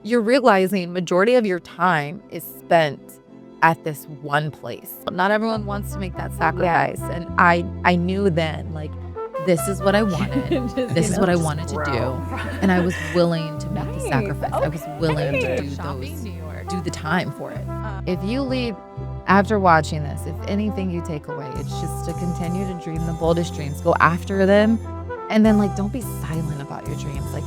you're realizing majority of your time is spent at this one place. Not everyone wants to make that sacrifice. And I knew then, like, this is what I wanted. This is what I wanted to do. And I was willing to make the sacrifice. I was willing to do the time for it. If you leave after watching this, if anything you take away, it's just to continue to dream the boldest dreams. Go after them. And then, like, don't be silent about your dreams. Like,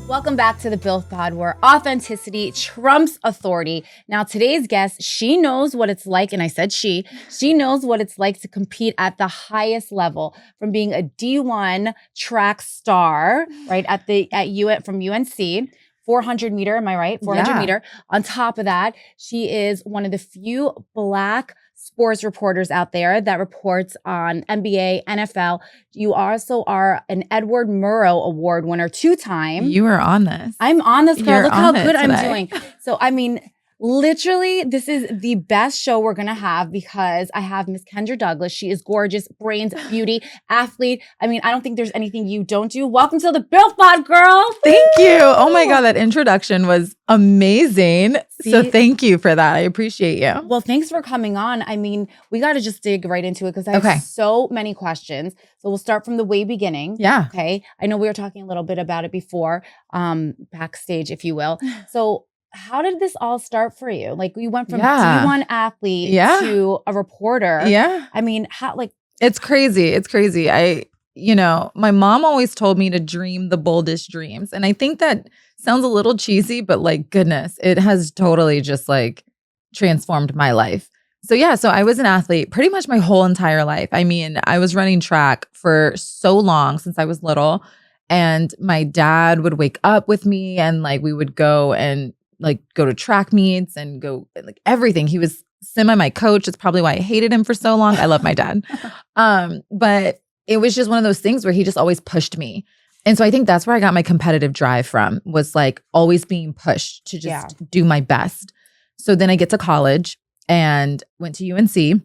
welcome back to the BILF Pod, where authenticity trumps authority. Now, today's guest, she knows what it's like, and I said she knows what it's like to compete at the highest level, from being a D1 track star, right, from UNC. 400 meter, am I right? 400 meter. On top of that, she is one of the few Black sports reporters out there that reports on NBA, NFL. You also are an Edward Murrow Award winner 2-time. you are on this. I'm on this, girl. Look how good I'm today. doing. So, I mean, literally, this is the best show we're going to have because I have Miss Kendra Douglas. She is gorgeous, brains, beauty, athlete. I mean, I don't think there's anything you don't do. Welcome to the BILF Pod, girl. Thank you. Oh my God, that introduction was amazing. See? So thank you for that. I appreciate you. Well, thanks for coming on. I mean, we got to just dig right into it because I have so many questions. So we'll start from the way beginning. Yeah. Okay. I know we were talking a little bit about it before, backstage, if you will. So how did this all start for you? Like, you went from D1 athlete to a reporter. Yeah. I mean, how, like, it's crazy. It's crazy. My mom always told me to dream the boldest dreams. And I think that sounds a little cheesy, but like, goodness, it has totally just like transformed my life. So I was an athlete pretty much my whole entire life. I mean, I was running track for so long since I was little, and my dad would wake up with me and like, we would go to track meets and go like everything. He was my coach. It's probably why I hated him for so long. I love my dad. But it was just one of those things where he just always pushed me. And so I think that's where I got my competitive drive from, was like always being pushed to just do my best. So then I get to college and went to UNC,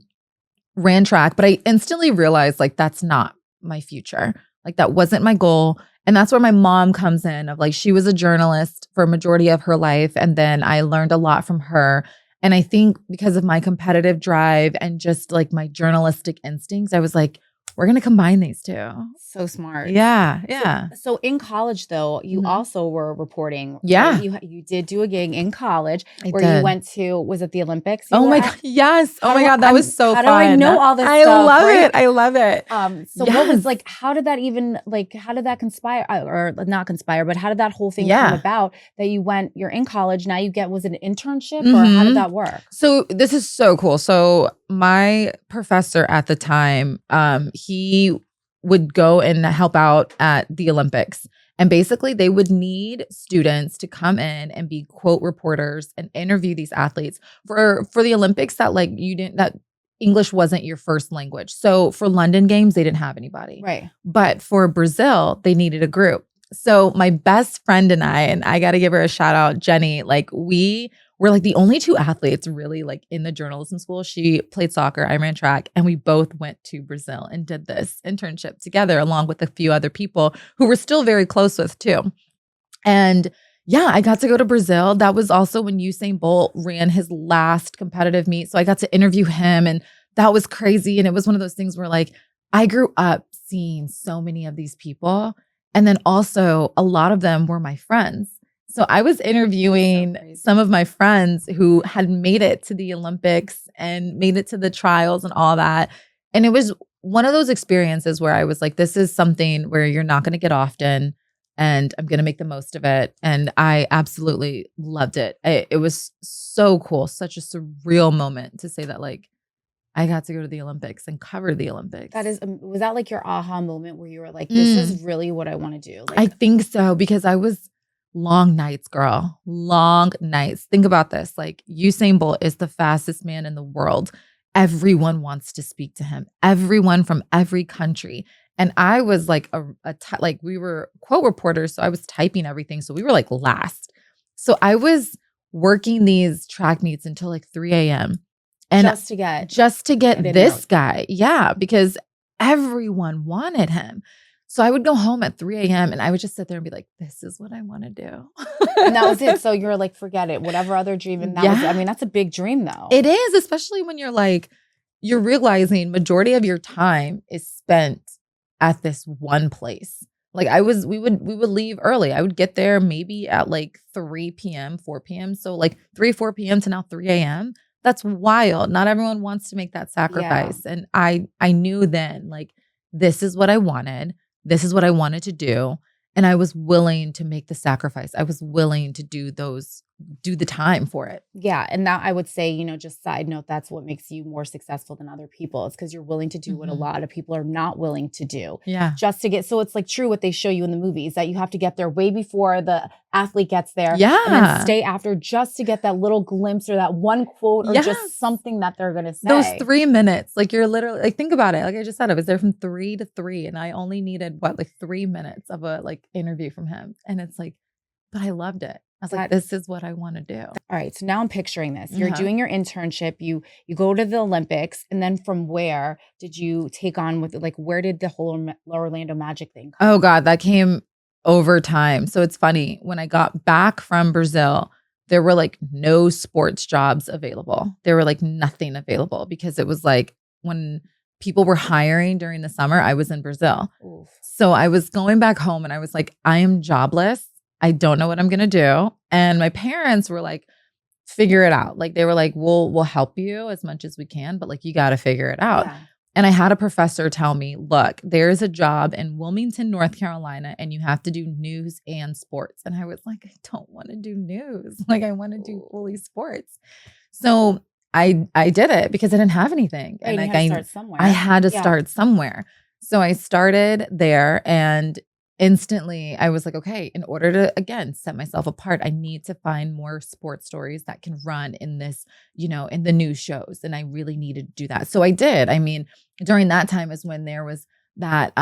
ran track, but I instantly realized like, that's not my future. Like, that wasn't my goal. And that's where my mom comes in, of like, she was a journalist for a majority of her life. And then I learned a lot from her. And I think because of my competitive drive and just like my journalistic instincts, I was like, we're going to combine these two. so smart. Yeah. So in college, though, you also were reporting. Yeah. Right? You did do a gig in college I where did. you went to, was it the Olympics? Oh my God. Yes. Oh my God. That was so fun. How do I know all this I stuff? love right? it. I love it. So what was like, how did that conspire, or not conspire, but how did that whole thing come about that you're in college, now was it an internship or how did that work? So this is so cool. So my professor at the time, he would go and help out at the Olympics. And basically they would need students to come in and be quote reporters and interview these athletes for the Olympics that English wasn't your first language. So for London Games, they didn't have anybody. Right. But for Brazil, they needed a group. So my best friend and I got to give her a shout out, Jenny, like we were like the only two athletes really like in the journalism school. She played soccer, I ran track, and we both went to Brazil and did this internship together along with a few other people who we're still very close with too. And I got to go to Brazil. That was also when Usain Bolt ran his last competitive meet. So I got to interview him, and that was crazy. And it was one of those things where like I grew up seeing so many of these people. And then also a lot of them were my friends. So I was interviewing some of my friends who had made it to the Olympics and made it to the trials and all that. And it was one of those experiences where I was like, this is something where you're not going to get often, and I'm going to make the most of it. And I absolutely loved it. It was so cool. Such a surreal moment to say that like I got to go to the Olympics and cover the Olympics. Was that like your aha moment where you were like, this is really what I want to do? Like, I think so, because I was long nights, girl. Long nights. Think about this. Like, Usain Bolt is the fastest man in the world. Everyone wants to speak to him. Everyone from every country. And I was like we were quote reporters, so I was typing everything. So we were like last. So I was working these track meets until like 3 a.m. And just to get this guy. Yeah, because everyone wanted him. So I would go home at 3 a.m. and I would just sit there and be like, this is what I want to do. And that was it. So you're like, forget it, whatever other dream. And that was it. I mean, that's a big dream though. It is, especially when you're like, you're realizing majority of your time is spent at this one place. Like we would leave early. I would get there maybe at like 3 p.m., 4 p.m. So like 4 p.m. to now 3 a.m. That's wild. Not everyone wants to make that sacrifice. Yeah. And I knew then, like, this is what I wanted. This is what I wanted to do. And I was willing to make the sacrifice. I was willing to do the time for it. Yeah. And that I would say, you know, just side note, that's what makes you more successful than other people. It's because you're willing to do what a lot of people are not willing to do. Yeah. Just to get, so it's like true what they show you in the movies that you have to get there way before the athlete gets there. Yeah. And then stay after just to get that little glimpse or that one quote or just something that they're going to say. Those 3 minutes, like you're literally, like, think about it. Like I just said, I was there from 3 to 3 and I only needed like 3 minutes of a like interview from him. And it's like, but I loved it. I was like, this is what I want to do. All right. So now I'm picturing this. You're doing your internship. You go to the Olympics. And then from where did you take on with, like, where did the whole Orlando Magic thing come? Oh God, that came over time. So it's funny. When I got back from Brazil, there were like no sports jobs available. There were like nothing available because it was like when people were hiring during the summer, I was in Brazil. Oof. So I was going back home and I was like, I am jobless. I don't know what I'm going to do. And my parents were like, figure it out. Like they were like, we'll help you as much as we can, but like, you got to figure it out. Yeah. And I had a professor tell me, look, there's a job in Wilmington, North Carolina, and you have to do news and sports. And I was like, I don't want to do news. Like I want to do fully sports. So I did it because I didn't have anything. Right, and like I had to start somewhere. So I started there and instantly I was like, okay, in order to, again, set myself apart, I need to find more sports stories that can run in this, you know, in the news shows. And I really needed to do that. So I did. I mean, during that time is when there was that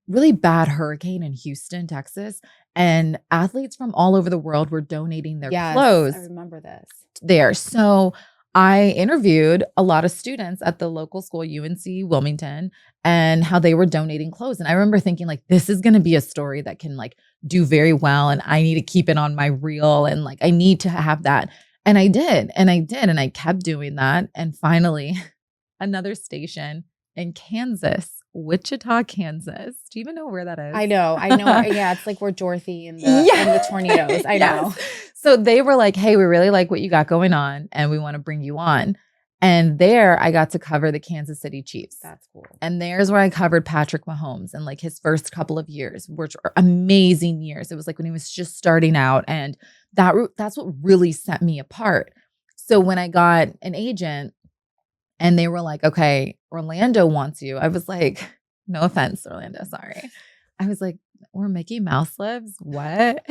really bad hurricane in Houston, Texas, and athletes from all over the world were donating their clothes. I remember this. There. So I interviewed a lot of students at the local school, UNC Wilmington, and how they were donating clothes. And I remember thinking like, this is going to be a story that can like do very well. And I need to keep it on my reel. And like, I need to have that. And I did. And I kept doing that. And finally, another station in Kansas, Wichita, Kansas. Do you even know where that is? I know. Yeah. It's like where Dorothy and the tornadoes. I know. So they were like, hey, we really like what you got going on and we want to bring you on. And there I got to cover the Kansas City Chiefs. That's cool. And there's where I covered Patrick Mahomes and like his first couple of years, which are amazing years. It was like when he was just starting out. And that's what really set me apart. So when I got an agent and they were like, okay, Orlando wants you. I was like, no offense, Orlando, sorry. I was like, we're Mickey Mouse lives? What?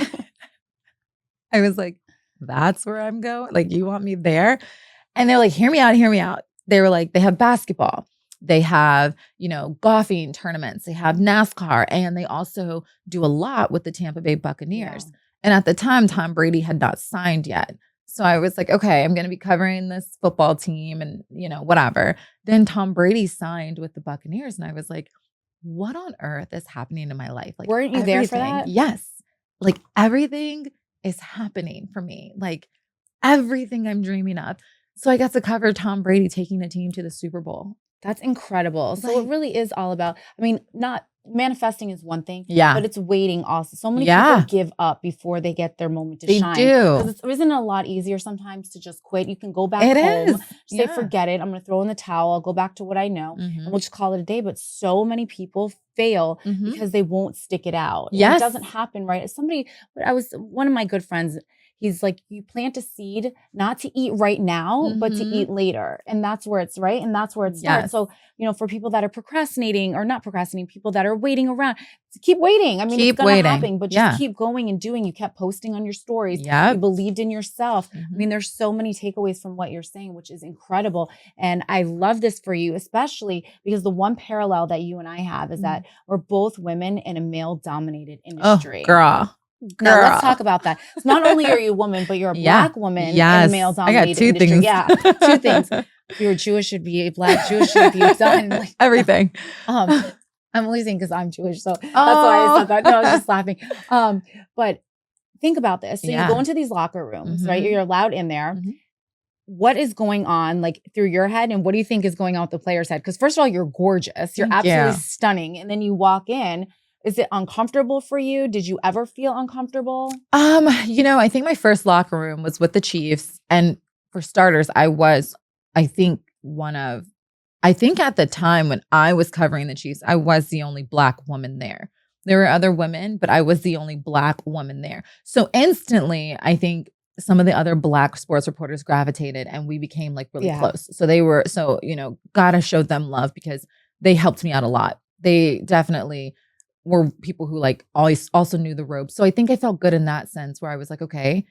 I was like, that's where I'm going? Like, you want me there? And they're like, hear me out. They were like, they have basketball. They have, you know, golfing tournaments. They have NASCAR. And they also do a lot with the Tampa Bay Buccaneers. Yeah. And at the time, Tom Brady had not signed yet. So I was like, okay, I'm going to be covering this football team and, you know, whatever. Then Tom Brady signed with the Buccaneers. And I was like, what on earth is happening in my life? Like, weren't you there for that? Yes. Like everything is happening for me. Like everything I'm dreaming of. So I got to cover Tom Brady taking a team to the Super Bowl. That's incredible. So it really is all about, I mean, not manifesting is one thing, yeah, but it's waiting also. So many people give up before they get their moment to shine. They do. Isn't it a lot easier sometimes to just quit? You can go back home, say, forget it. I'm going to throw in the towel. I'll go back to what I know and we'll just call it a day. But so many people fail because they won't stick it out. Yes. It doesn't happen, right? One of my good friends, he's like, you plant a seed not to eat right now, but to eat later. And that's where it's right. And that's where it starts. Yes. So, you know, for people that are procrastinating or not procrastinating, people that are waiting around, keep waiting. I mean, it's going to happen, but just keep going and doing. You kept posting on your stories. You believed in yourself. I mean, there's so many takeaways from what you're saying, which is incredible. And I love this for you, especially because the one parallel that you and I have is that we're both women in a male-dominated industry. Oh, girl. Now let's talk about that. So not only are you a woman, but you're a Black woman in a male-dominated industry. Things. Yeah, two things. If you're Jewish, should be Black. Jewish should be done. Like, everything. I'm only saying because I'm Jewish, so that's why I said that. No, I was just laughing. But think about this. So you go into these locker rooms, right? You're allowed in there. What is going on like through your head, and what do you think is going on with the player's head? Because first of all, you're gorgeous. You're absolutely stunning. And then you walk in. Is it uncomfortable for you? Did you ever feel uncomfortable? I think my first locker room was with the Chiefs. And for starters, I think at the time when I was covering the Chiefs, I was the only Black woman there. There were other women, but I was the only Black woman there. So instantly, I think some of the other Black sports reporters gravitated and we became like really close. So gotta show them love because they helped me out a lot. They definitely were people who like always also knew the ropes. So I think I felt good in that sense where I was like, okay,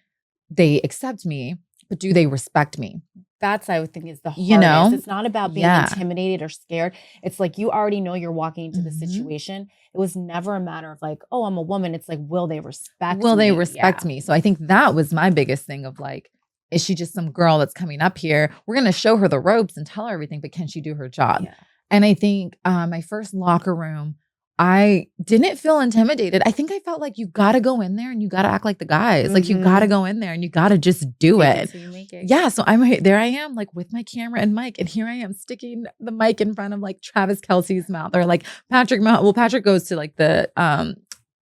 they accept me, but do they respect me? That's, I would think, is the hardest. It's not about being intimidated or scared. It's like you already know you're walking into the situation. It was never a matter of like, oh, I'm a woman. It's like, will they respect me? Will they respect me? So I think that was my biggest thing of like, is she just some girl that's coming up here? We're going to show her the ropes and tell her everything, but can she do her job? Yeah. And I think my first locker room, I didn't feel intimidated. I think I felt like you got to go in there and you got to act like the guys. Like you got to go in there and you got to just do it. So you make it. Yeah. So there I am like with my camera and mic. And here I am sticking the mic in front of like Travis Kelce's mouth or like Patrick. Well, Patrick goes to like the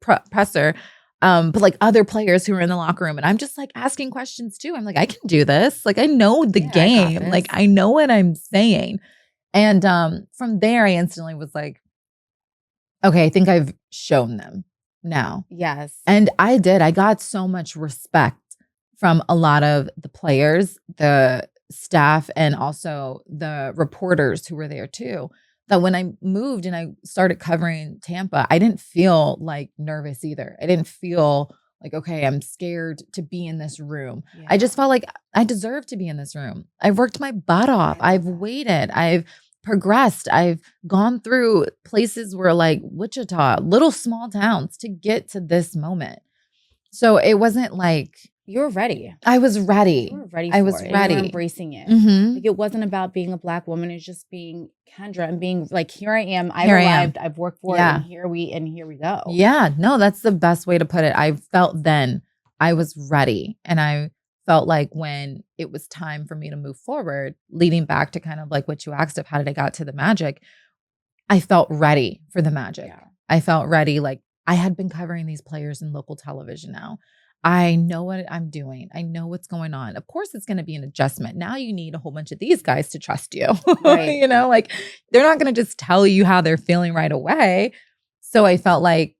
presser. But like other players who are in the locker room and I'm just like asking questions too. I'm like, I can do this. Like I know the game. Like I know what I'm saying. And from there, I instantly was like, okay, I think I've shown them now. Yes. And I did. I got so much respect from a lot of the players, the staff, and also the reporters who were there too. That when I moved and I started covering Tampa, I didn't feel like nervous either. I didn't feel like, okay, I'm scared to be in this room. Yeah. I just felt like I deserve to be in this room. I've worked my butt off. I've waited. I've progressed. I've gone through places where like Wichita, little small towns to get to this moment. So it wasn't like you were ready. I was ready. You were ready. I was ready. You were embracing it. Like it wasn't about being a Black woman. It's just being Kendra and being like, here I am. I've arrived. I've worked for it, and here we go. Yeah, no, that's the best way to put it. I felt then I was ready, and I felt like when it was time for me to move forward, leading back to kind of like what you asked of how did I got to the Magic, I felt ready for the Magic. Yeah. I felt ready. Like I had been covering these players in local television now. I know what I'm doing. I know what's going on. Of course, it's going to be an adjustment. Now you need a whole bunch of these guys to trust you. Right. Like they're not going to just tell you how they're feeling right away. So I felt like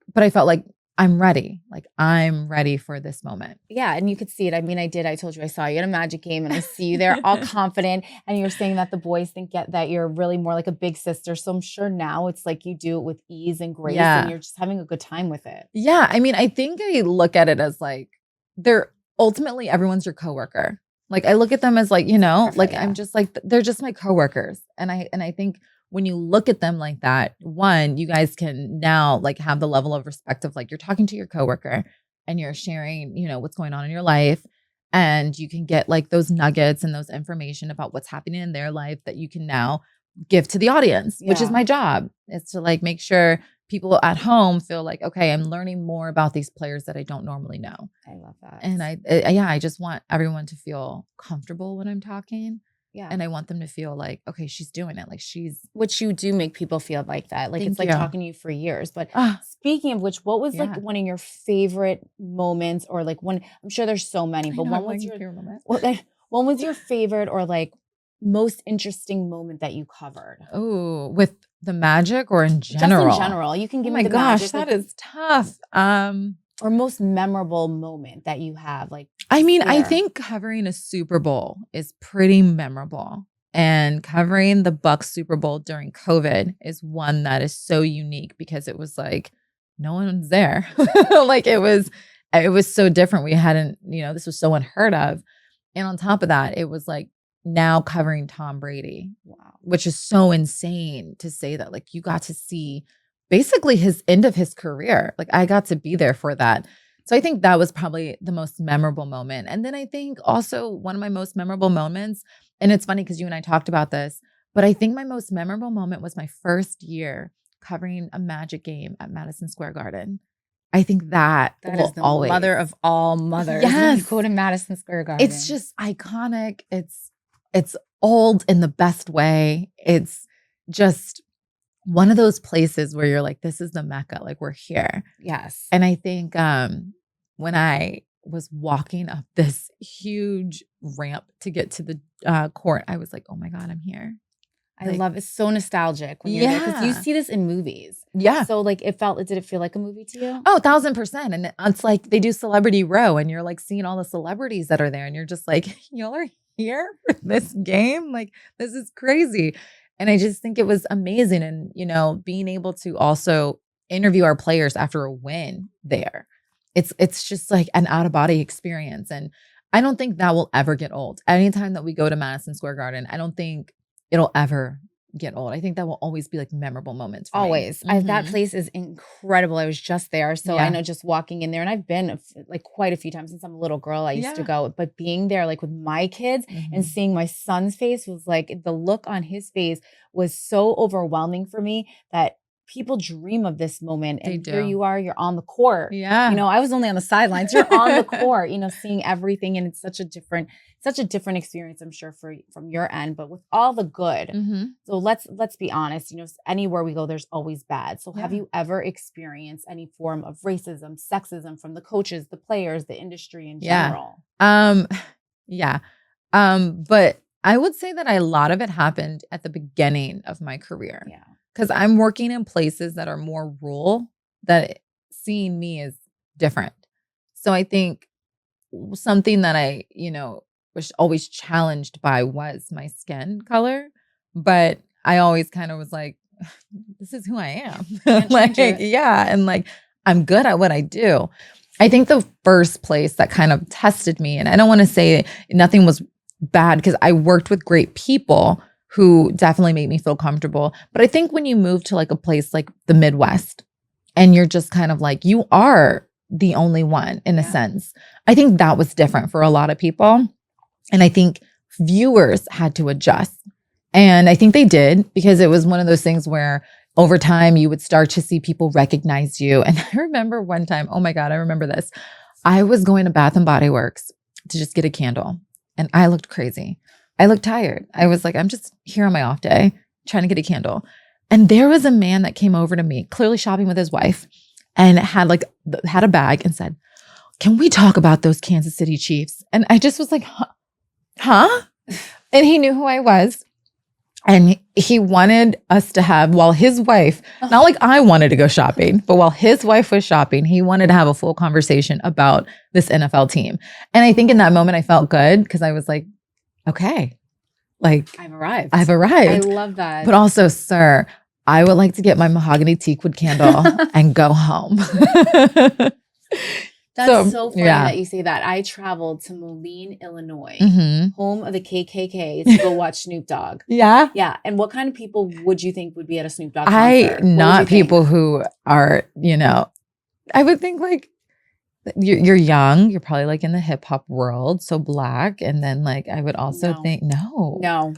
I'm ready. Like I'm ready for this moment. Yeah. And you could see it. I mean, I told you I saw you at a Magic game and I see you there all confident. And you're saying that the boys think that you're really more like a big sister. So I'm sure now it's like you do it with ease and grace and you're just having a good time with it. Yeah. I mean, I think I look at it as like they're ultimately everyone's your coworker. Like I look at them as like, Perfect, I'm just like, they're just my coworkers. And I think when you look at them like that, one, you guys can now like have the level of respect of like you're talking to your coworker and you're sharing, what's going on in your life. And you can get like those nuggets and those information about what's happening in their life that you can now give to the audience, which is my job, is to like make sure people at home feel like, okay, I'm learning more about these players that I don't normally know. I love that. And I just want everyone to feel comfortable when I'm talking. Yeah. And I want them to feel like, okay, she's doing it. Like which you do make people feel like that. Like it's like talking to you for years. But speaking of which, what was like one of your favorite moments or like one, I'm sure there's so many, but one was your favorite moment? One was your favorite or like most interesting moment that you covered? Oh, with the Magic or in general? Just in general. You can give me the Magic. That is tough. Or most memorable moment that you have, like. I mean, I think covering a Super Bowl is pretty memorable. And covering the Bucs Super Bowl during COVID is one that is so unique because it was like no one's there. Like it was so different. We hadn't, this was so unheard of. And on top of that, it was like now covering Tom Brady, which is so insane to say that like you got to see basically his end of his career. Like I got to be there for that. So I think that was probably the most memorable moment. And then I think also one of my most memorable moments, and it's funny because you and I talked about this, but I think my most memorable moment was my first year covering a Magic game at Madison Square Garden. I think that is the always, mother of all mothers. Yes. Go to Madison Square Garden. It's just iconic. It's old in the best way. It's just one of those places where you're like, this is the Mecca. Like, we're here. Yes. And I think when I was walking up this huge ramp to get to the court, I was like, oh my God, I'm here. I love it's so nostalgic when you're there because you see this in movies. Yeah. So like did it feel like a movie to you? Oh, 1,000%. And it's like they do Celebrity Row and you're like seeing all the celebrities that are there and you're just like, y'all are here for this game? Like, this is crazy. And I just think it was amazing. And, you know, being able to also interview our players after a win there. It's just like an out-of-body experience. And I don't think that will ever get old. Anytime that we go to Madison Square Garden, I don't think it'll ever get old. I think that will always be like memorable moments for always. me. That place is incredible. I was just there. So I know just walking in there, and I've been like quite a few times since I'm a little girl, I used to go, but being there like with my kids and seeing my son's face was like, the look on his face was so overwhelming for me that people dream of this moment. And here you are, you're on the court. Yeah. You know, I was only on the sidelines. You're on the court, you know, seeing everything. And it's such a different experience, I'm sure, from your end, but with all the good. So let's be honest, you know, anywhere we go, there's always bad. So have you ever experienced any form of racism, sexism from the coaches, the players, the industry in general? But I would say that a lot of it happened at the beginning of my career. Yeah. Because I'm working in places that are more rural, that seeing me is different. So I think something that I, you know, was always challenged by was my skin color. But I always kind of was like, this is who I am. Like, and like, I'm good at what I do. I think the first place that kind of tested me, and I don't want to say nothing was bad because I worked with great people who definitely made me feel comfortable. But I think when you move to like a place like the Midwest and you're just kind of like, you are the only one in a sense. I think that was different for a lot of people. And I think viewers had to adjust. And I think they did, because it was one of those things where over time you would start to see people recognize you. And I remember one time, oh my God, I remember this. I was going to Bath and Body Works to just get a candle and I looked crazy. I looked tired. I was like, I'm just here on my off day trying to get a candle. And there was a man that came over to me, clearly shopping with his wife, and had a bag and said, can we talk about those Kansas City Chiefs? And I just was like, huh? And he knew who I was. And he wanted us to have, while his wife, not like I wanted to go shopping, but while his wife was shopping, he wanted to have a full conversation about this NFL team. And I think in that moment I felt good because I was like, okay, like I've arrived. I love that. But also, sir, I would like to get my mahogany teakwood candle and go home. That's so funny that you say that. I traveled to Moline, Illinois, home of the KKK, to go watch Snoop Dogg. Yeah? Yeah. And what kind of people would you think would be at a Snoop Dogg concert? Not people who are, you know, I would think like, you're young, you're probably like in the hip hop world, so Black. And then like, I would also think, No,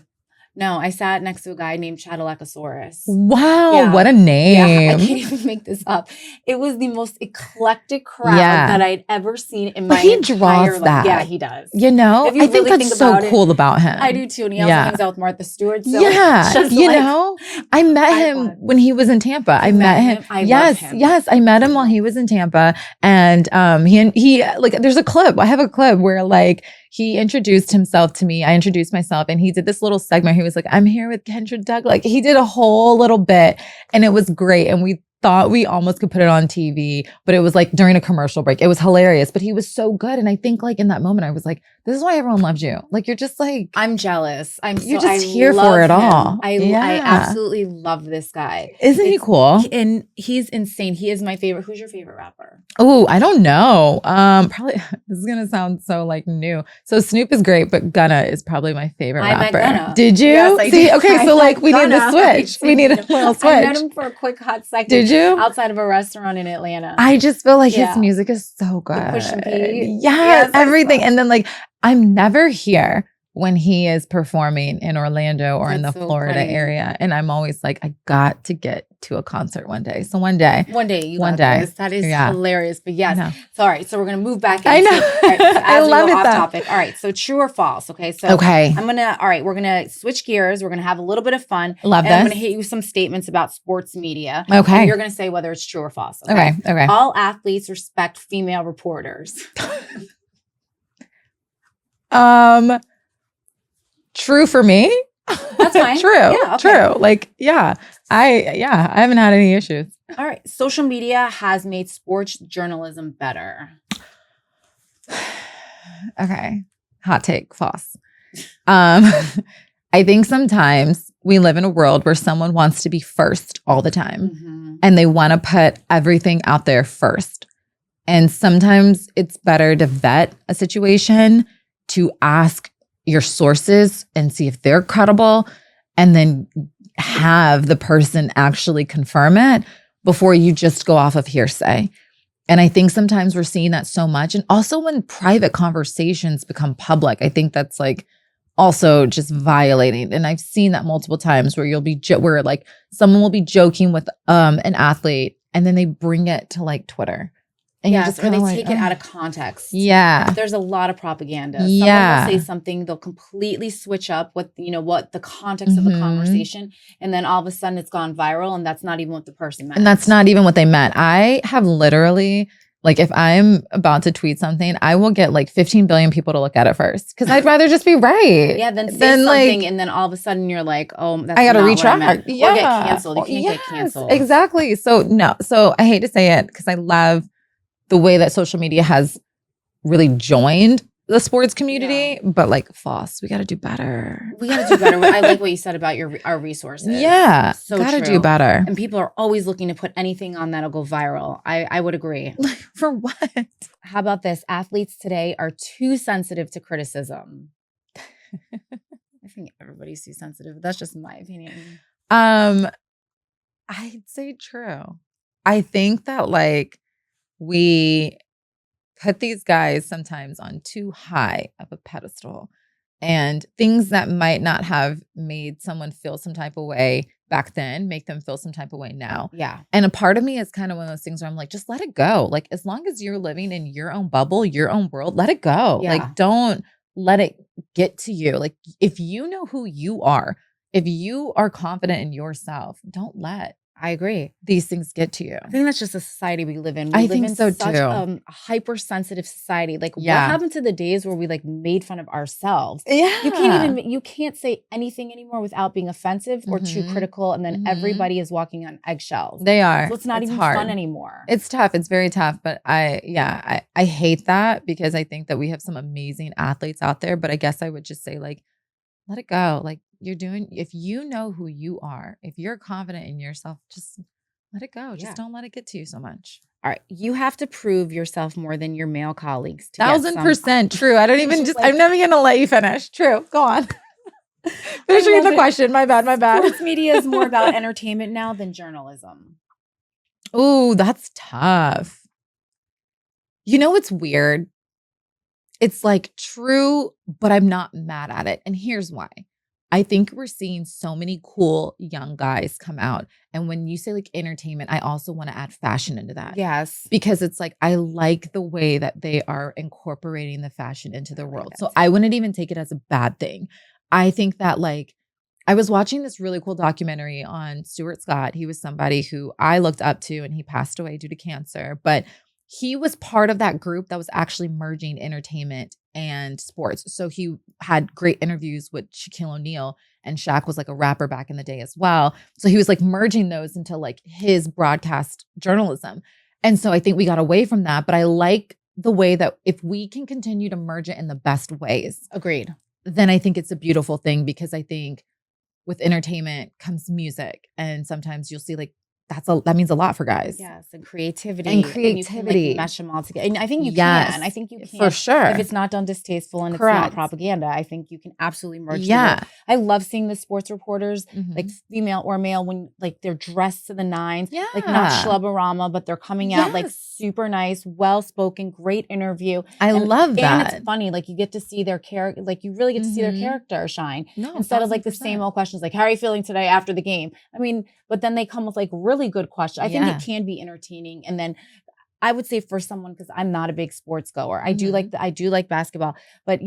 I sat next to a guy named Cadillacosaurus. Wow, what a name. Yeah, I can't even make this up. It was the most eclectic crowd that I'd ever seen in my entire life. That. Yeah, he does. You know, I think that's so cool about him. I do too. And he also hangs out with Martha Stewart. So you know, I met him when he was in Tampa. I met him. Yes, I met him while he was in Tampa. And he like, there's a clip. I have a clip where like, he introduced himself to me. I introduced myself and he did this little segment. He was like, I'm here with Kendra Douglas. Like he did a whole little bit and it was great. And we thought we almost could put it on TV, but it was like during a commercial break. It was hilarious, but he was so good. And I think like in that moment, I was like, this is why everyone loves you. Like, you're just like, I'm jealous. You're just here for it all. I absolutely love this guy. Isn't he cool? And he's insane. He is my favorite. Who's your favorite rapper? Oh, I don't know. Probably, this is going to sound so like new. So Snoop is great, but Gunna is probably my favorite rapper. Met Gunna. Did you? Yes, I did. Okay, so like we need to switch. We need a little switch. I met him for a quick hot second. Did you? Outside of a restaurant in Atlanta. I just feel like his music is so good. The Push and P. Yes, everything. And then like, I'm never here when he is performing in Orlando or in the That's so Florida funny. area. And I'm always like, I got to get to a concert one day. So one day. One day you One got day. this. That is Yeah. hilarious. But yes. I know. Sorry. So we're going to move back into I know. all right, so I as we love go it off though. topic. All right. So true or false. Okay. So Okay. we're going to switch gears. We're going to have a little bit of fun. Love and I'm this. going to hit you with some statements about sports media. Okay. And you're going to say whether it's true or false. Okay. Okay. All athletes respect female reporters. True for me. That's fine. True. Yeah, okay. True. Like, I haven't had any issues. All right. Social media has made sports journalism better. Okay. Hot take, false. I think sometimes we live in a world where someone wants to be first all the time and they want to put everything out there first. And sometimes it's better to vet a situation, to ask your sources and see if they're credible, and then have the person actually confirm it before you just go off of hearsay. And I think sometimes we're seeing that so much. And also when private conversations become public, I think that's like also just violating. And I've seen that multiple times where you'll be, where like someone will be joking with an athlete and then they bring it to like Twitter. And yes, or they like, take it out of context. Yeah. There's a lot of propaganda. Yeah. Someone will say something, they'll completely switch up what the context of the conversation. And then all of a sudden it's gone viral and that's not even what the person meant. And that's not even what they meant. I have literally, like if I'm about to tweet something, I will get like 15 billion people to look at it first. Cause I'd rather just be right. Yeah, then say something like, and then all of a sudden you're like, oh, that's I gotta not retract. What I meant. Or get canceled. You can't get canceled. Exactly. So no. So I hate to say it because I love the way that social media has really joined the sports community, but like false, we got to do better. We got to do better. I like what you said about our resources. Yeah, so got to do better. And people are always looking to put anything on that'll go viral. I would agree. For what? How about this? Athletes today are too sensitive to criticism. I think everybody's too sensitive. That's just my opinion. I'd say true. I think that like we put these guys sometimes on too high of a pedestal, and things that might not have made someone feel some type of way back then make them feel some type of way now. Yeah. And a part of me is kind of one of those things where I'm like, just let it go. Like as long as you're living in your own bubble, your own world, let it go. Yeah. Like don't let it get to you. Like if you know who you are, if you are confident in yourself, don't let I agree. these things get to you. I think that's just the society we live in. I live think in so such too. a hypersensitive society. Like what Yeah. happened to the days where we like made fun of ourselves? Yeah. You can't say anything anymore without being offensive or too critical. And then everybody is walking on eggshells. They are. So it's not even hard. fun anymore. It's tough. It's very tough. But I hate that because I think that we have some amazing athletes out there. But I guess I would just say like, let it go. Like if you know who you are, if you're confident in yourself, just let it go. Just don't let it get to you so much. All right. You have to prove yourself more than your male colleagues. 1000% true. I don't even like, I'm never going to let you finish. True. Go on. Finish reading the question. My bad. Sports media is more about entertainment now than journalism. Ooh, that's tough. You know what's weird? It's like true, but I'm not mad at it. And here's why. I think we're seeing so many cool young guys come out. And when you say like entertainment, I also want to add fashion into that. Yes. Because it's like, I like the way that they are incorporating the fashion into their world. So I wouldn't even take it as a bad thing. I think that like, I was watching this really cool documentary on Stuart Scott. He was somebody who I looked up to and he passed away due to cancer, but he was part of that group that was actually merging entertainment and sports. So he had great interviews with Shaquille O'Neal, and Shaq was like a rapper back in the day as well. So he was like merging those into like his broadcast journalism. And so I think we got away from that, but I like the way that if we can continue to merge it in the best ways. Agreed. Then I think it's a beautiful thing because I think with entertainment comes music. And sometimes you'll see like that means a lot for guys. Yes, and creativity. And And you creativity. can, like, mesh them all together. And I think you Yes, can. I think you can. for sure. If it's not done distasteful and it's Correct. not propaganda, I think you can absolutely merge the Yeah. world. I love seeing the sports reporters, Mhm. like female or male, when like they're dressed to the nines, Yeah. like not schlubberama, but they're coming out like Yes. super nice, well-spoken, great interview. I love And that. it's funny, like you get to see their character, like you really get to see their Mhm. character shine. No, Instead of like the 1000%. same old questions, like, how are you feeling today after the game? I mean, but then they come with like really good questions. I think Yeah. it can be entertaining. And then I would say for someone, because I'm not a big sports goer, I do Mhm. like basketball, but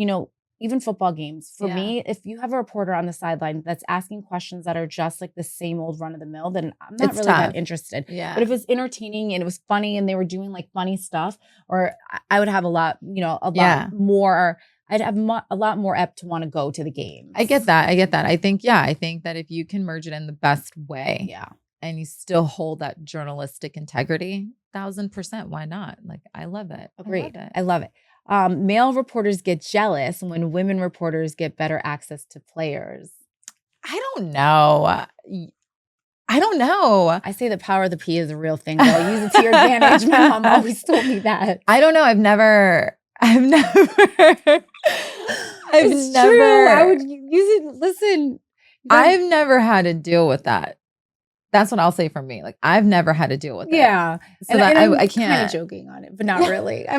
even football games, for Yeah. me, if you have a reporter on the sideline that's asking questions that are just like the same old run of the mill, then I'm not It's really tough. that interested. Yeah. But if it's entertaining and it was funny and they were doing like funny stuff, or I would have a lot Yeah. more. I'd have a lot more apt to want to go to the game. I get that. I think that if you can merge it in the best way, Yeah. and you still hold that journalistic integrity, 1000%, why not? Like, I love it. Agreed. I love it. I love it. Male reporters get jealous when women reporters get better access to players. I don't know. I don't know. I say the power of the P is a real thing, though. Use it to your advantage. My mom always told me that. I don't know. I've never. It's true. I would use it. Listen, I've never had to deal with that. That's what I'll say for me. Like, I've never had to deal with it. Yeah. So that I'm I can't. kind of joking on it, but not really. I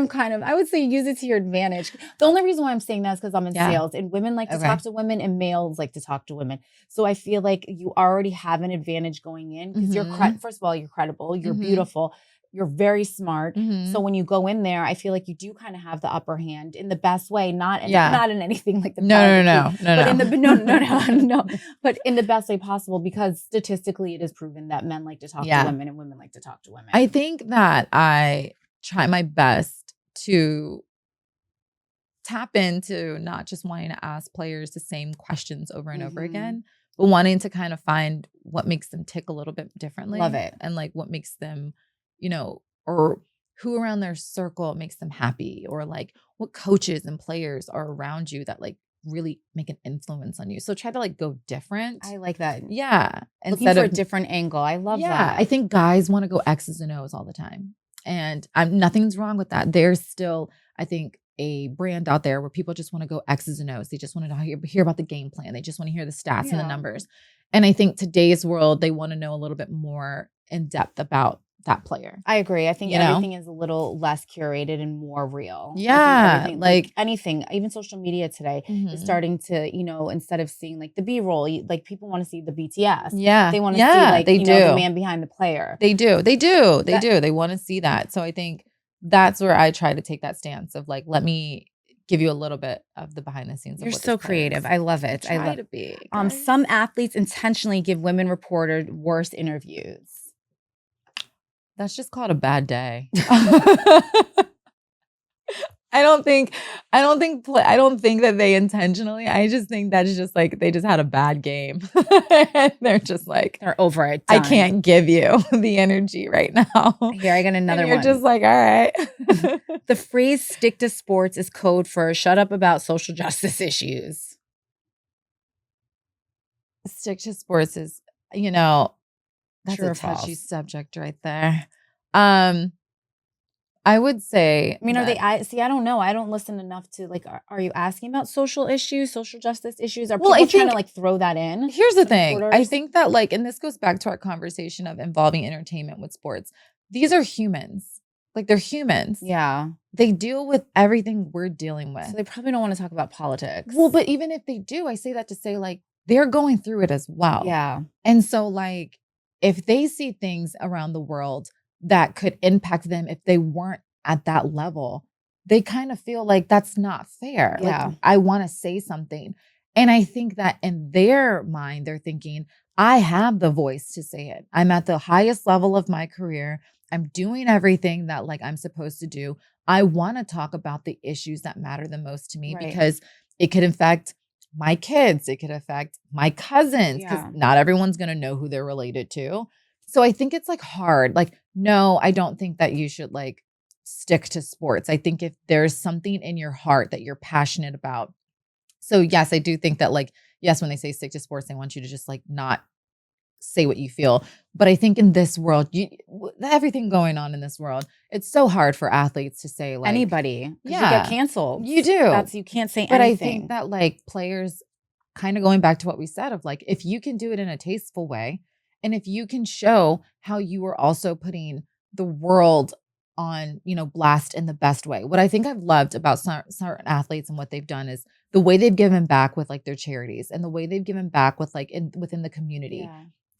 would say use it to your advantage. The only reason why I'm saying that is because I'm in sales, and women like to talk to women and males like to talk to women. So I feel like you already have an advantage going in because you're, first of all, you're credible, you're beautiful, you're very smart. So when you go in there, I feel like you do kind of have the upper hand in the best way, not in anything like the No. but in the best way possible, because statistically it is proven that men like to talk to women and women like to talk to women. I think that I try my best to tap into not just wanting to ask players the same questions over and over again, but wanting to kind of find what makes them tick a little bit differently. Love it. And like what makes them, or who around their circle makes them happy, or like what coaches and players are around you that like really make an influence on you. So try to like go different. I like that. Yeah. Looking for a different angle. I love that. I think guys want to go X's and O's all the time. And nothing's wrong with that. There's still, I think, a brand out there where people just want to go X's and O's. They just want to hear about the game plan. They just want to hear the stats and the numbers. And I think today's world, they want to know a little bit more in depth about that player. I agree. I think everything is a little less curated and more real. Yeah. Like anything, even social media today is starting to, instead of seeing like the B-roll, like people want to see the BTS. Yeah. They want to see like, the man behind the player. They do. They want to see that. So I think that's where I try to take that stance of like, let me give you a little bit of the behind the scenes. You're so creative. I love it. I love to be. Some athletes intentionally give women reporters worse interviews. That's just called a bad day. I don't think that they intentionally. I just think that's just like they just had a bad game. And they're just like, they're over it. Done. I can't give you the energy right now. Here, I got another one. You're just like, all right. The phrase "stick to sports" is code for shut up about social justice issues. Stick to sports is, that's a touchy subject right there. I would say, I don't know. I don't listen enough to like, are you asking about social issues, social justice issues? Are people trying to like throw that in? Here's the thing. Reporters? I think that like, and this goes back to our conversation of involving entertainment with sports. These are humans. Like they're humans. Yeah. They deal with everything we're dealing with. So they probably don't want to talk about politics. Well, but even if they do, I say that to say like, they're going through it as well. Yeah. And so like, if they see things around the world that could impact them if they weren't at that level, they kind of feel like that's not fair. Yeah. Like, I want to say something. And I think that in their mind, they're thinking, I have the voice to say it. I'm at the highest level of my career. I'm doing everything that like I'm supposed to do. I want to talk about the issues that matter the most to me because it could affect my kids. It could affect my cousins because not everyone's going to know who they're related to. So I think it's like hard. Like, no, I don't think that you should like stick to sports. I think if there's something in your heart that you're passionate about. So yes, I do think that like, yes, when they say stick to sports, they want you to just like not say what you feel. But I think in this world, everything going on in this world, it's so hard for athletes to say like anybody. 'Cause Yeah. you get canceled. You do. You can't say But I anything. think that like players, kind of going back to what we said of like, if you can do it in a tasteful way, and if you can show how you are also putting the world on, blast in the best way. What I think I've loved about certain athletes and what they've done is the way they've given back with like their charities and the way they've given back with like within the community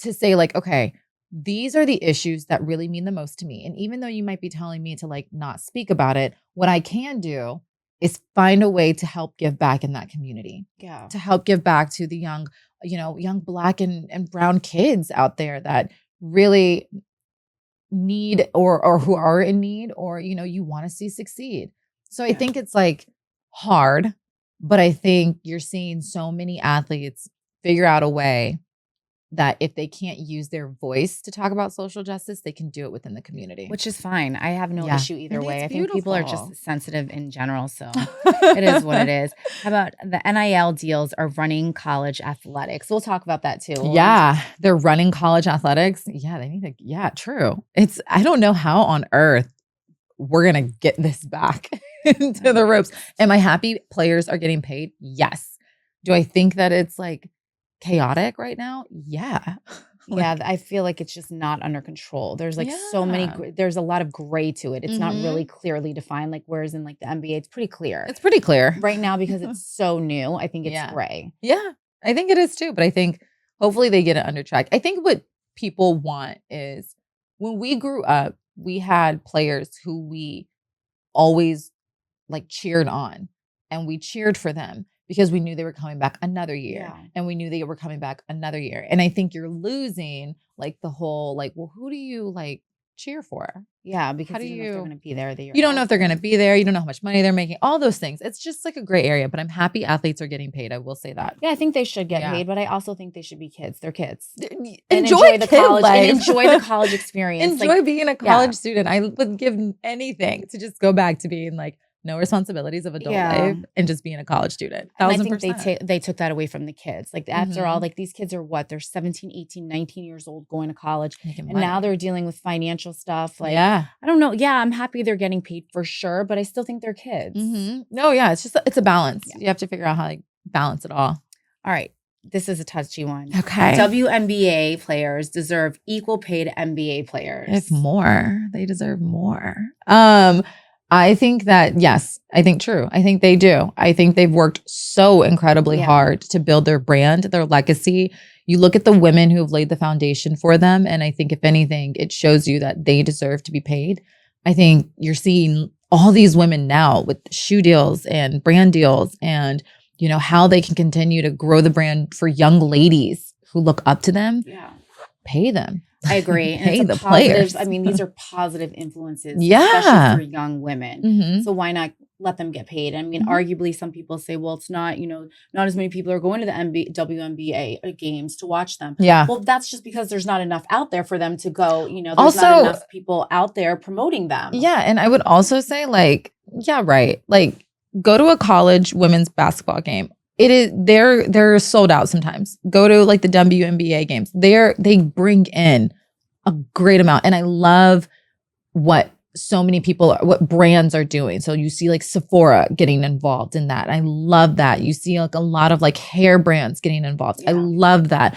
to say like, okay, these are the issues that really mean the most to me. And even though you might be telling me to like not speak about it, what I can do is find a way to help give back in that community. Yeah. To help give back to the young Black and brown kids out there that really need or who are in need or, you want to see succeed. So I think it's like hard, but I think you're seeing so many athletes figure out a way that if they can't use their voice to talk about social justice, they can do it within the community. Which is fine. I have no issue either way. I think people are just sensitive in general. So it is what it is. How about the NIL deals are running college athletics? We'll talk about that too. Yeah. They're running college athletics. Yeah. They need to, true. I don't know how on earth we're going to get this back into the ropes. Am I happy players are getting paid? Yes. Do I think that it's like chaotic right now? Yeah. Yeah, I feel like it's just not under control. There's like so many, there's a lot of gray to it. It's not really clearly defined. Like whereas in like the NBA, it's pretty clear. It's pretty clear. Right now because it's so new. I think it's gray. Yeah, I think it is too. But I think hopefully they get it under track. I think what people want is when we grew up, we had players who we always like cheered on and we cheered for them because we knew they were coming back another year and we knew they were coming back another year. And I think you're losing like the whole, like, well, who do you like cheer for? Yeah. Because you don't know if they're going to be there. You don't know if they're going to be there. You don't know how much money they're making, all those things. It's just like a gray area, but I'm happy athletes are getting paid. I will say that. Yeah. I think they should get paid, but I also think they should be kids. They're kids. Enjoy the college life. And enjoy the college experience. Enjoy being a college student. I would give anything to just go back to being like, no responsibilities of adult life and just being a college student. 1000%. And I think they took that away from the kids. Like after all, like these kids are what? They're 17, 18, 19 years old going to college. And now they're dealing with financial stuff. Like, I don't know. Yeah, I'm happy they're getting paid for sure, but I still think they're kids. No, it's a balance. You have to figure out how to balance it all. All right. This is a touchy one. Okay. WNBA players deserve equal pay to NBA players. If more, they deserve more. I think that, yes, I think true. I think they do. I think they've worked so incredibly hard to build their brand, their legacy. You look at the women who have laid the foundation for them. And I think if anything, it shows you that they deserve to be paid. I think you're seeing all these women now with shoe deals and brand deals and, how they can continue to grow the brand for young ladies who look up to them. Yeah. Pay them. I agree. And Pay the players. I mean, these are positive influences, Yeah. especially for young women. Mhm. So why not let them get paid? I mean, arguably, some people say, well, it's not, not as many people are going to the WNBA games to watch them. Yeah. Well, that's just because there's not enough out there for them to go. There's Also- not enough people out there promoting them. Yeah. And I would also say like, yeah, right. Like go to a college women's basketball game. They're sold out sometimes. Go to like the WNBA games. They bring in a great amount. And I love what so many people, what brands are doing. So you see like Sephora getting involved in that. I love that. You see like a lot of like hair brands getting involved. I love that.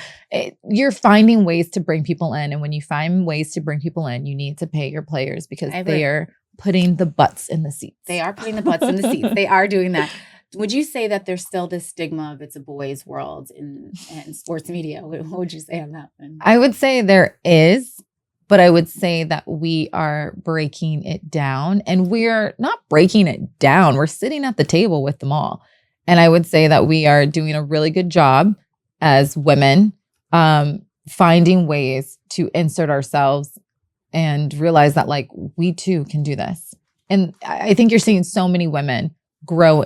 You're finding ways to bring people in. And when you find ways to bring people in, you need to pay your players because they are putting the butts in the seats. They are putting the butts in the seats. They are doing that. Would you say that there's still this stigma of it's a boys' world in sports media? What would you say on that one? I would say there is, but I would say that we are breaking it down, and we're not breaking it down. We're sitting at the table with them all. And I would say that we are doing a really good job as women, finding ways to insert ourselves and realize that like we too can do this. And I think you're seeing so many women grow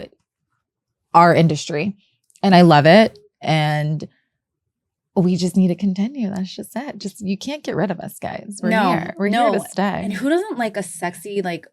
our industry, and I love it. And we just need to continue. That's just it. You can't get rid of us, guys. We're here. We're here to stay. And who doesn't like a sexy, like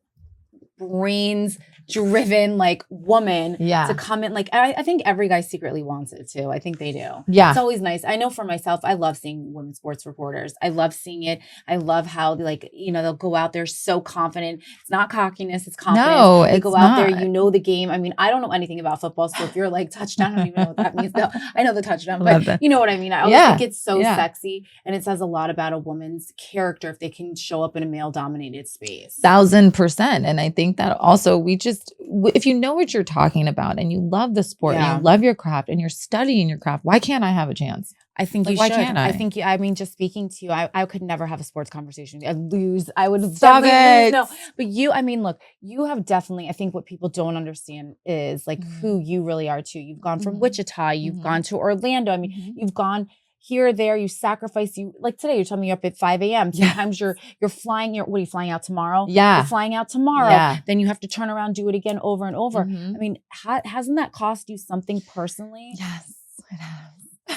brains driven like woman Yeah. to come in. Like, I think every guy secretly wants it too. I think they do. Yeah. It's always nice. I know for myself, I love seeing women's sports reporters. I love seeing it. I love how like, you know, they'll go out there so confident. It's not cockiness, it's confidence. No, They it's go out there, not. you know the game. I mean, I don't know anything about football. So if you're like touchdown, I don't even know what that means. No, I know the touchdown, Love but that. you know what I mean? I always Yeah. think it's so Yeah. sexy, and it says a lot about a woman's character if they can show up in a male dominated space. 1000%. And I think that also if you know what you're talking about and you love the sport and you love your craft and you're studying your craft, why can't I have a chance? I think Like, you why should. can't I? think I mean, just speaking to you, I could never have a sports conversation. I'd lose. I would Stop definitely lose. it. No, but you, I mean, look, you have definitely, I think what people don't understand is like who you really are too. You've gone from Wichita, you've gone to Orlando. I mean, you've gone here, there, you sacrifice. You like today, you're telling me you're up at 5 a.m. Sometimes you're flying, what are you flying out tomorrow? Yeah. You're flying out tomorrow. Yeah. Then you have to turn around, do it again over and over. I mean, hasn't that cost you something personally? Yes, it has.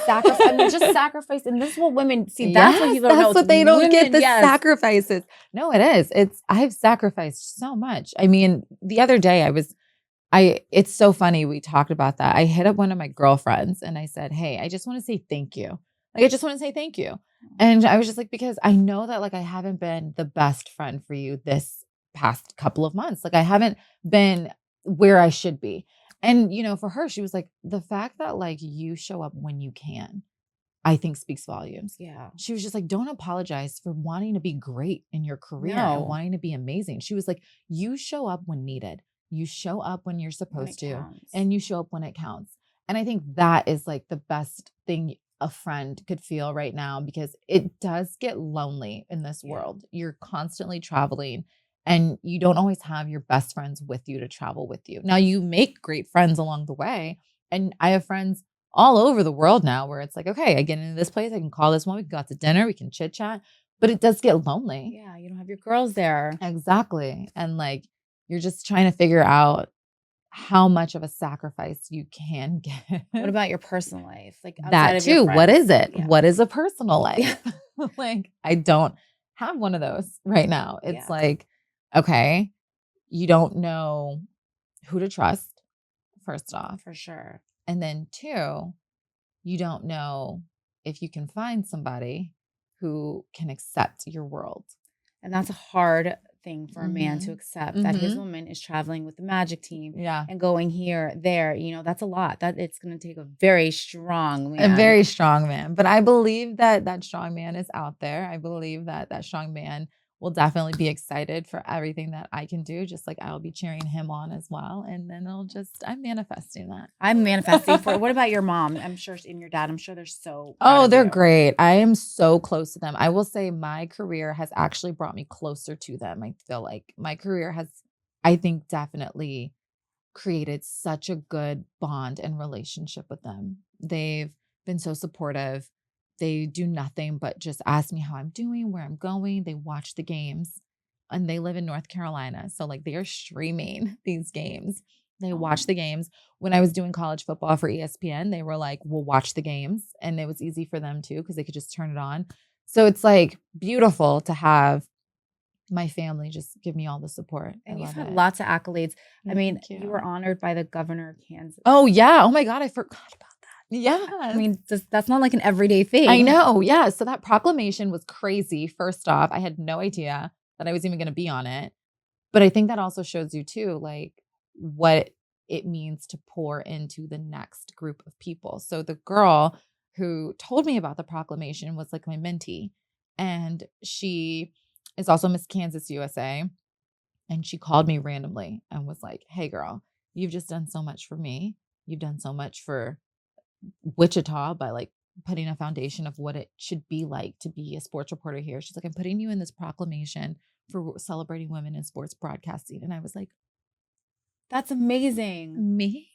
Sacrifice. I mean, just sacrifice. And this is what women see. That's what you don't know. That's what they don't get, the yes. sacrifices. No, it is. I've sacrificed so much. I mean, the other day it's so funny. We talked about that. I hit up one of my girlfriends and I said, hey, I just want to say thank you. Like, I just want to say thank you. And I was just like, because I know that like I haven't been the best friend for you this past couple of months. Like I haven't been where I should be. And, you know, for her, she was like, the fact that like you show up when you can, I think speaks volumes. Yeah. She was just like, don't apologize for wanting to be great in your career No. and wanting to be amazing. She was like, you show up when needed. You show up when you're supposed to, and you show up when it counts. And I think that is like the best thing a friend could feel right now, because it does get lonely in this world. You're constantly traveling. And you don't always have your best friends with you to travel with you. Now, you make great friends along the way. And I have friends all over the world now where it's like, okay, I get into this place, I can call this one, we can go out to dinner, we can chit chat. But it does get lonely. Yeah, you don't have your girls there. Exactly. And like, you're just trying to figure out how much of a sacrifice you can get. What about your personal life? Like that too. What is it? Yeah. What is a personal life? Like, I don't have one of those right now. It's like, okay, you don't know who to trust, first off. For sure. And then two, you don't know if you can find somebody who can accept your world. And that's a hard thing for a man to accept, that his woman is traveling with the Magic team and going here, there. You know, that's a lot. That it's going to take a very strong man. A very strong man. But I believe that strong man is out there. I believe that strong man will definitely be excited for everything that I can do, just like I'll be cheering him on as well. And then I'm manifesting that. I'm manifesting for it. What about your mom? I'm sure, and your dad, I'm sure they're so they're great. I am so close to them. I will say my career has actually brought me closer to them. I feel like my career has, I think, definitely created such a good bond and relationship with them. They've been so supportive. They do nothing but just ask me how I'm doing, where I'm going. They watch the games, and they live in North Carolina. So like they are streaming these games. They watch the games. When I was doing college football for ESPN, they were like, we'll watch the games. And it was easy for them too, because they could just turn it on. So it's like beautiful to have my family just give me all the support. And you've had lots of accolades. I mean, you were honored by the governor of Kansas. Oh, yeah. Oh, my God. I forgot about that. Yeah. I mean, that's not like an everyday thing. I know. Yeah. So that proclamation was crazy. First off, I had no idea that I was even going to be on it. But I think that also shows you too, like what it means to pour into the next group of people. So the girl who told me about the proclamation was like my mentee. And she is also Miss Kansas USA. And she called me randomly and was like, hey, girl, you've just done so much for me. You've done so much for Wichita by like putting a foundation of what it should be like to be a sports reporter here. She's like, I'm putting you in this proclamation for celebrating women in sports broadcasting. And I was like, that's amazing. Me?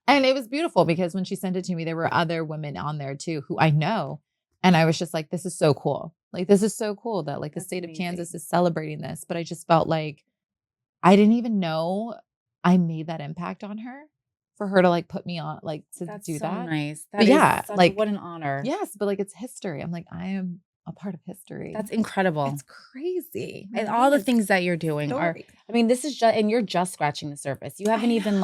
And it was beautiful because when she sent it to me, there were other women on there too who I know. And I was just like, this is so cool. Like, this is so cool that like the state of Kansas is celebrating this. But I just felt like I didn't even know I made that impact on her, for her to like put me on, like to That's do so that. nice. But yeah, like what an honor. Yes, but like it's history. I'm like, I am a part of history. That's incredible. It's crazy. And all the things that you're doing are, I mean, this is just, and you're just scratching the surface. You haven't even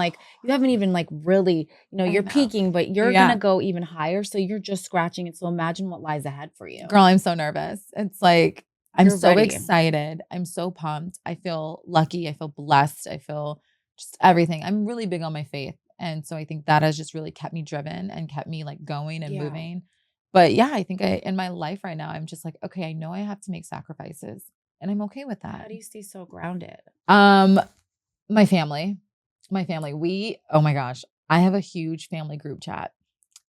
really, you're peaking, but you're going to go even higher. So you're just scratching it. So imagine what lies ahead for you. Girl, I'm so nervous. It's like, I'm so excited. I'm so pumped. I feel lucky. I feel blessed. I feel just everything. I'm really big on my faith. And so I think that has just really kept me driven and kept me like going and moving. But yeah, I think in my life right now, I'm just like, okay, I know I have to make sacrifices and I'm okay with that. How do you stay so grounded? My family, oh my gosh, I have a huge family group chat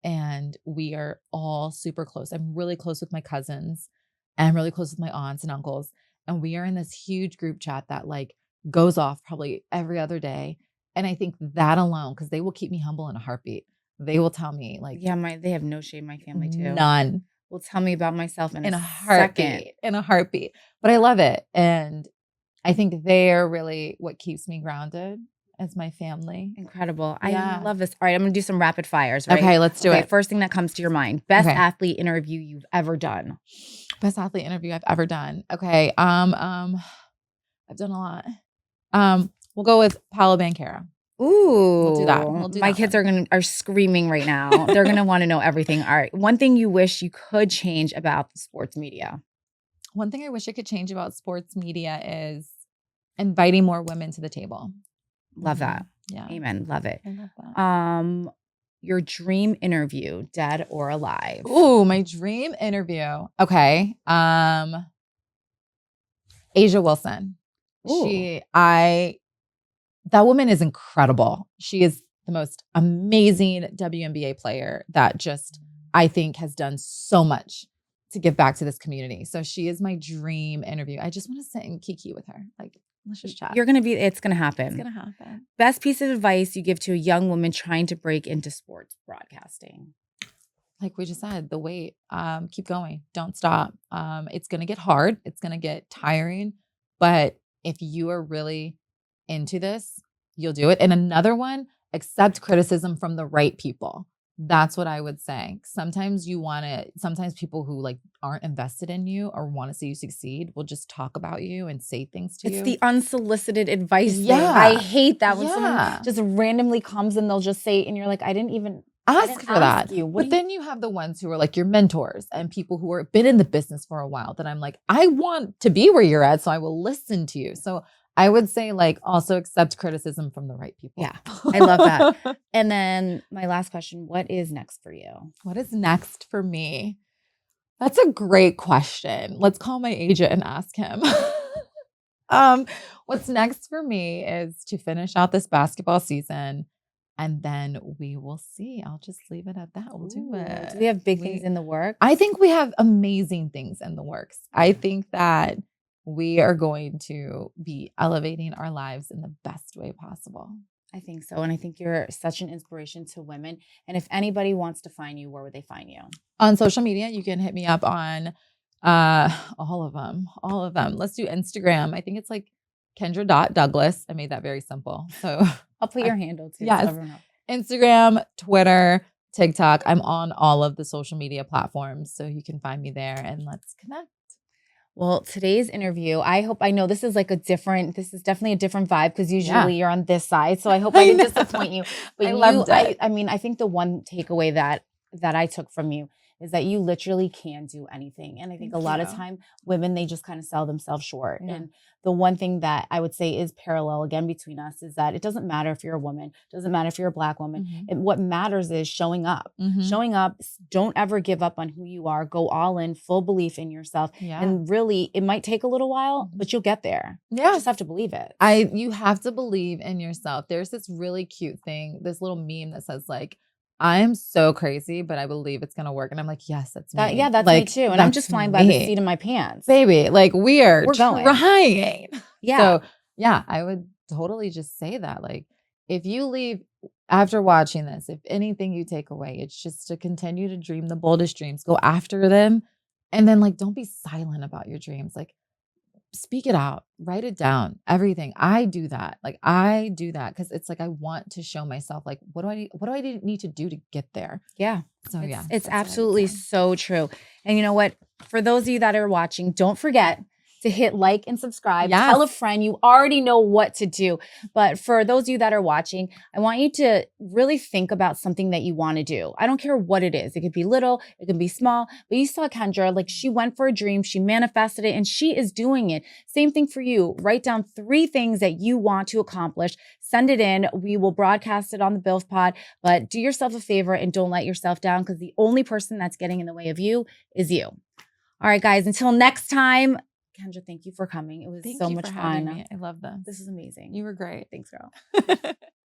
and we are all super close. I'm really close with my cousins and I'm really close with my aunts and uncles. And we are in this huge group chat that like goes off probably every other day. And I think that alone, because they will keep me humble in a heartbeat. They will tell me like, they have no shame. My family too. None. Will tell me about myself in a heartbeat. In a heartbeat. But I love it. And I think they're really what keeps me grounded as my family. Incredible. I love this. All right, I'm going to do some rapid fires, right? Okay, let's do it. First thing that comes to your mind. Best athlete interview you've ever done. Best athlete interview I've ever done. Okay. I've done a lot. We'll go with Paolo Banchero. Ooh. We'll do that. My kids are screaming right now. They're going to want to know everything. All right. One thing you wish you could change about the sports media. One thing I wish I could change about sports media is inviting more women to the table. Love that. Yeah. Amen. Love it. I love that. Your dream interview, dead or alive? Ooh, my dream interview. Okay. Asia Wilson. Ooh. That woman is incredible. She is the most amazing WNBA player that just, I think, has done so much to give back to this community. So she is my dream interview. I just want to sit and kiki with her. Like, let's just chat. It's going to happen. It's going to happen. Best piece of advice you give to a young woman trying to break into sports broadcasting? Like we just said, the wait. Keep going. Don't stop. It's going to get hard. It's going to get tiring. But if you are really into this, you'll do it. And another one, accept criticism from the right people. That's what I would say. Sometimes people who like aren't invested in you or want to see you succeed will just talk about you and say things to you. It's the unsolicited advice thing. I hate that when someone just randomly comes and they'll just say, and you're like, I didn't even ask for that. But then you have the ones who are like your mentors and people who are been in the business for a while that I'm like, I want to be where you're at, so I will listen to you. So I would say like also accept criticism from the right people. Yeah, I love that. And then my last question, what is next for you? What is next for me? That's a great question. Let's call my agent and ask him. What's next for me is to finish out this basketball season and then we will see. I'll just leave it at that. We'll do it. Do we have big things in the works? I think we have amazing things in the works. I think that we are going to be elevating our lives in the best way possible. I think so. And I think you're such an inspiration to women. And if anybody wants to find you, where would they find you? On social media, you can hit me up on all of them. Let's do Instagram. I think it's like Kendra.Douglas. I made that very simple. So I'll put your handle too. Yes. So Instagram, Twitter, TikTok. I'm on all of the social media platforms. So you can find me there and let's connect. Well, today's interview, I know this is definitely a different vibe because usually you're on this side. So I hope I didn't disappoint you. But I think the one takeaway that I took from you is that you literally can do anything. And I think a lot of time women, they just kind of sell themselves short. Yeah. And the one thing that I would say is parallel again between us is that it doesn't matter if you're a woman, it doesn't matter if you're a Black woman. Mm-hmm. What matters is showing up. Mm-hmm. Showing up, don't ever give up on who you are. Go all in, full belief in yourself. Yeah. And really, it might take a little while, but you'll get there. Yeah. You just have to believe it. You have to believe in yourself. There's this really cute thing, this little meme that says like, I'm so crazy, but I believe it's going to work. And I'm like, yes, that's me. That's like, me too. And I'm just flying by the seat of my pants. Baby, like we're going. Trying. Yeah. So yeah, I would totally just say that. Like if you leave after watching this, if anything you take away, it's just to continue to dream the boldest dreams, go after them. And then like, don't be silent about your dreams. Like speak it out, write it down, everything. I do that. Like I do that because it's like I want to show myself like what do I need to do to get there? Yeah. So it's, yeah, it's that's what I would absolutely say. so true. And you know what? For those of you that are watching, don't forget to hit like and subscribe. Yes. Tell a friend. You already know what to do. But for those of you that are watching, I want you to really think about something that you want to do. I don't care what it is. It could be little, it could be small. But you saw Kendra, like she went for a dream, she manifested it, and she is doing it. Same thing for you. Write down 3 things that you want to accomplish. Send it in. We will broadcast it on the BILF Pod. But do yourself a favor and don't let yourself down, because the only person that's getting in the way of you is you. All right, guys, until next time, Kendra, thank you for coming. It was Thank so you much for fun. having me. I love this. This is amazing. You were great. Thanks, girl.